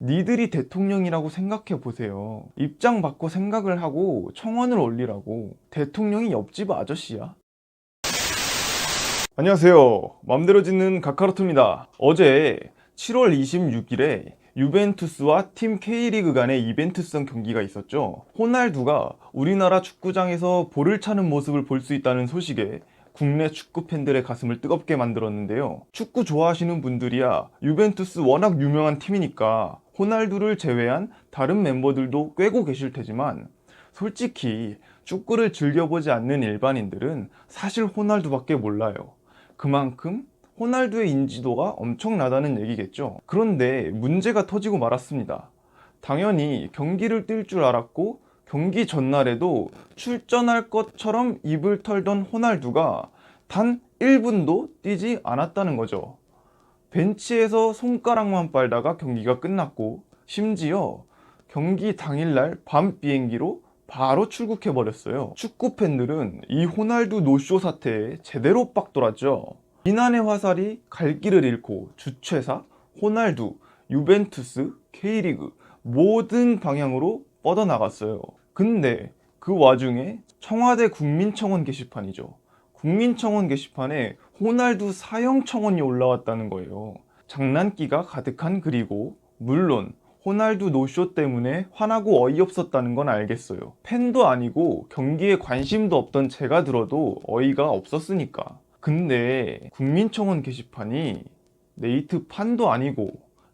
니들이 대통령이라고 생각해 보세요. 입장 바꿔 생각을 하고 청원을 올리라고. 대통령이 옆집 아저씨야? 안녕하세요. 맘대로 짓는 카카로트입니다. 어제 7월 26일에 유벤투스와 팀 K리그 간의 이벤트성 경기가 있었죠. 호날두가 우리나라 축구장에서 볼을 차는 모습을 볼 수 있다는 소식에 국내 축구 팬들의 가슴을 뜨겁게 만들었는데요. 축구 좋아하시는 분들이야 유벤투스 워낙 유명한 팀이니까 호날두를 제외한 다른 멤버들도 꿰고 계실 테지만 솔직히 축구를 즐겨보지 않는 일반인들은 사실 호날두밖에 몰라요. 그만큼 호날두의 인지도가 엄청나다는 얘기겠죠. 그런데 문제가 터지고 말았습니다. 당연히 경기를 뛸 줄 알았고 경기 전날에도 출전할 것처럼 입을 털던 호날두가 단 1분도 뛰지 않았다는 거죠. 벤치에서 손가락만 빨다가 경기가 끝났고 심지어 경기 당일날 밤 비행기로 바로 출국해 버렸어요. 축구 팬들은 이 호날두 노쇼 사태에 제대로 빡돌았죠. 비난의 화살이 갈 길을 잃고 주최사, 호날두, 유벤투스, K리그 모든 방향으로 뻗어나갔어요. 근데 그 와중에 청와대 국민청원 게시판이죠. 국민청원 게시판에 호날두 사형 청원이 올라왔다는 거예요. 장난기가 가득한 글이고 물론 호날두 노쇼 때문에 화나고 어이없었다는 건 알겠어요. 팬도 아니고 경기에 관심도 없던 제가 들어도 어이가 없었으니까. 근데 국민청원 게시판이 네이트판도 아니고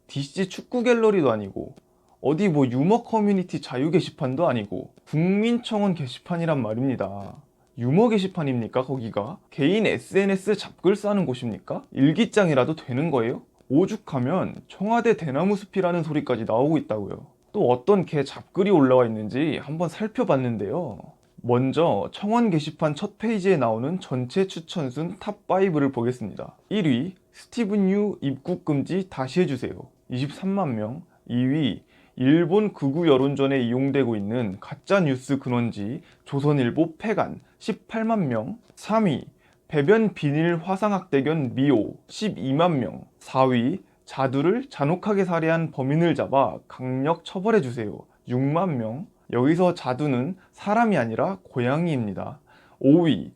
DC 축구 갤러리도 아니고 어디 뭐 유머 커뮤니티 자유 게시판도 아니고 국민청원 게시판이란 말입니다. 유머 게시판입니까 거기가? 개인 SNS 잡글 싸는 곳입니까? 일기장이라도 되는 거예요? 오죽하면 청와대 대나무 숲이라는 소리까지 나오고 있다고요. 또 어떤 개 잡글이 올라와 있는지 한번 살펴봤는데요. 먼저 청원 게시판 첫 페이지에 나오는 전체 추천순 탑5를 보겠습니다. 1위 스티븐 유 입국 금지 다시 해주세요. 23만 명. 2위 일본 극우 여론전에 이용되고 있는 가짜뉴스 근원지 조선일보 폐간 18만 명. 3위 배변 비닐 화상학대견 미호 12만 명. 4위 자두를 잔혹하게 살해한 범인을 잡아 강력 처벌해주세요. 6만 명. 여기서 자두는 사람이 아니라 고양이입니다. 5위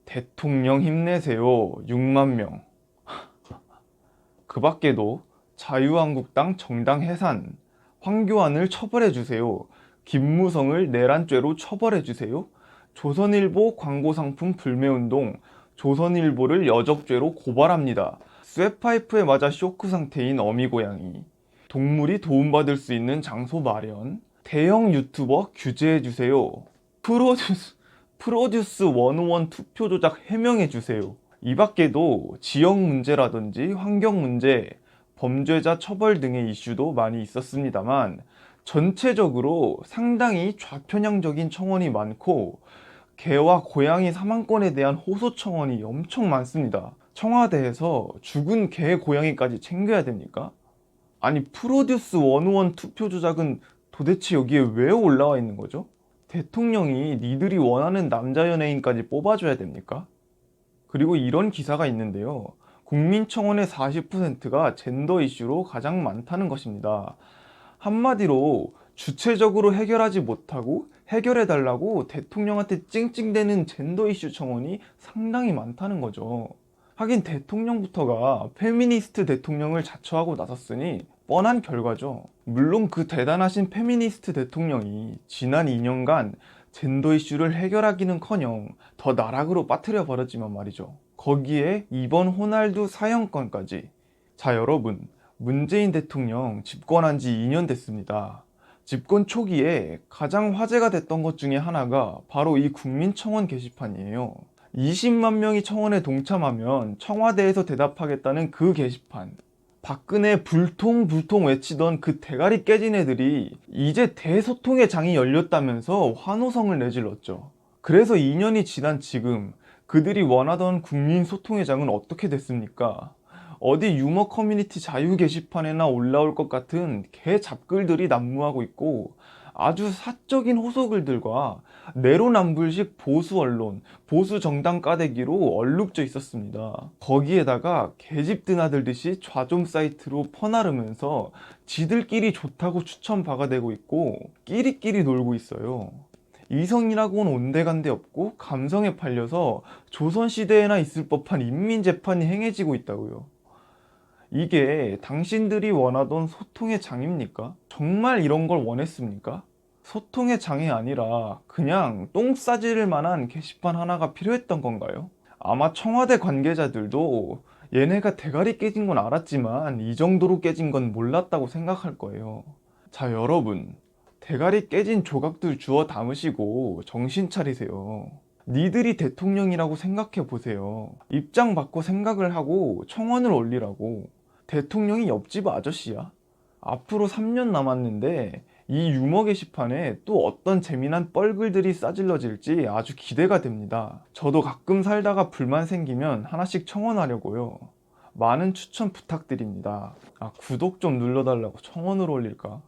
대통령 힘내세요. 6만 명. 그 밖에도 자유한국당 정당 해산, 황교안을 처벌해주세요. 김무성을 내란죄로 처벌해주세요. 조선일보 광고상품 불매운동, 조선일보를 여적죄로 고발합니다. 쇠파이프에 맞아 쇼크 상태인 어미고양이, 동물이 도움받을 수 있는 장소 마련, 대형 유튜버 규제해주세요. 프로듀스 101 투표 조작 해명해주세요. 이 밖에도 지역 문제라든지 환경 문제, 범죄자 처벌 등의 이슈도 많이 있었습니다만 전체적으로 상당히 좌편향적인 청원이 많고 개와 고양이 사망권에 대한 호소 청원이 엄청 많습니다. 청와대에서 죽은 개, 고양이까지 챙겨야 됩니까? 아니 프로듀스 101 투표 조작은 도대체 여기에 왜 올라와 있는 거죠? 대통령이 니들이 원하는 남자 연예인까지 뽑아줘야 됩니까? 그리고 이런 기사가 있는데요. 국민청원의 40%가 젠더 이슈로 가장 많다는 것입니다. 한마디로 주체적으로 해결하지 못하고 해결해달라고 대통령한테 찡찡대는 젠더 이슈 청원이 상당히 많다는 거죠. 하긴 대통령부터가 페미니스트 대통령을 자처하고 나섰으니 뻔한 결과죠. 물론 그 대단하신 페미니스트 대통령이 지난 2년간 젠더 이슈를 해결하기는커녕 더 나락으로 빠뜨려 버렸지만 말이죠. 거기에 이번 호날두 사형건까지. 자 여러분, 문재인 대통령 집권한 지 2년 됐습니다. 집권 초기에 가장 화제가 됐던 것 중에 하나가 바로 이 국민청원 게시판이에요. 20만 명이 청원에 동참하면 청와대에서 대답하겠다는 그 게시판. 박근혜 불통 외치던 그 대가리 깨진 애들이 이제 대소통의 장이 열렸다면서 환호성을 내질렀죠. 그래서 2년이 지난 지금 그들이 원하던 국민 소통의 장은 어떻게 됐습니까? 어디 유머 커뮤니티 자유 게시판에나 올라올 것 같은 개 잡글들이 난무하고 있고 아주 사적인 호소글들과 내로남불식 보수 언론, 보수 정당 까대기로 얼룩져 있었습니다. 거기에다가 계집 드나들듯이 좌좀 사이트로 퍼나르면서 지들끼리 좋다고 추천 박아대고 있고 끼리끼리 놀고 있어요. 이성이라고는 온데간데 없고 감성에 팔려서 조선시대에나 있을 법한 인민재판이 행해지고 있다고요. 이게 당신들이 원하던 소통의 장입니까? 정말 이런 걸 원했습니까? 소통의 장이 아니라 그냥 똥 싸지를 만한 게시판 하나가 필요했던 건가요? 아마 청와대 관계자들도 얘네가 대가리 깨진 건 알았지만 이 정도로 깨진 건 몰랐다고 생각할 거예요. 자, 여러분. 대가리 깨진 조각들 주워 담으시고 정신 차리세요. 니들이 대통령이라고 생각해 보세요. 입장 바꿔 생각을 하고 청원을 올리라고. 대통령이 옆집 아저씨야. 앞으로 3년 남았는데 이 유머 게시판에 또 어떤 재미난 뻘글들이 싸질러질지 아주 기대가 됩니다. 저도 가끔 살다가 불만 생기면 하나씩 청원하려고요. 많은 추천 부탁드립니다. 구독 좀 눌러달라고 청원을 올릴까?